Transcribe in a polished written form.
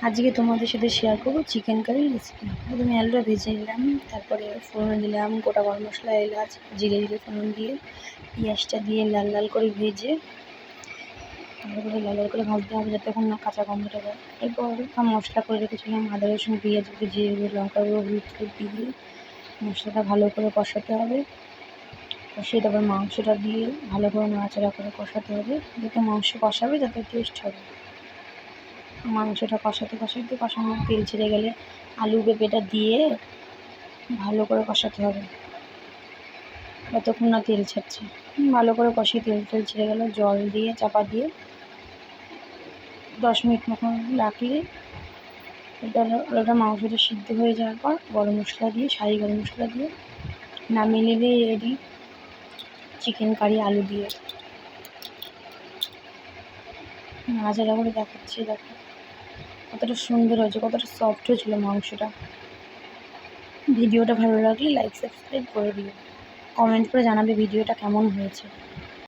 আজকে তোমাদের সাথে শেয়ার করবো চিকেন কারির রেসিপি। প্রথমে আলুটা ভেজে নিলাম, তারপরে ফোড়নে দিলাম গোটা গরম মশলা, এলাচ, জিরে ফোড়ন দিয়ে পেঁয়াজটা দিয়ে লাল লাল করে ভেজে তারপরে লাল লাল করে ভাজতে হবে যতক্ষণ না কাঁচা গন্ধটা যায়। এরপর মশলা করে রেখেছিলাম আদা রসুন পেঁয়াজ, জিরে লঙ্কা গুঁড়ো, হলুদ দিয়ে মশলাটা ভালো করে কষাতে হবে। কষিয়ে তারপর মাংসটা দিয়ে ভালো করে নাড়াচাড়া করে কষাতে হবে, যাতে মাংস কষাবে যাতে টেস্ট হবে। মাংসটা কষানোর তেল ছেড়ে গেলে আলু পেঁপেটা দিয়ে ভালো করে কষাতে হবে যতক্ষণ না তেল ছাড়ছে। ভালো করে কষিয়ে তেল ছেড়ে গেলে জল দিয়ে চাপা দিয়ে 10 মিনিট মতন রাখলে ওটা মাংসটা সিদ্ধ হয়ে যাওয়ার পর গরম মশলা দিয়ে শাহি গরম মশলা দিয়ে নামিয়ে নিলেই রেডি চিকেন কারি আলু দিয়ে। নাড়াচাড়া করে দেখাচ্ছি, দেখো কতটা সুন্দর হয়েছে, কতটা সফট হয়েছিল মাংসটা। ভিডিওটা ভালো লাগলে লাইক সাবস্ক্রাইব করে দিও, কমেন্ট করে জানাবে ভিডিওটা কেমন হয়েছে।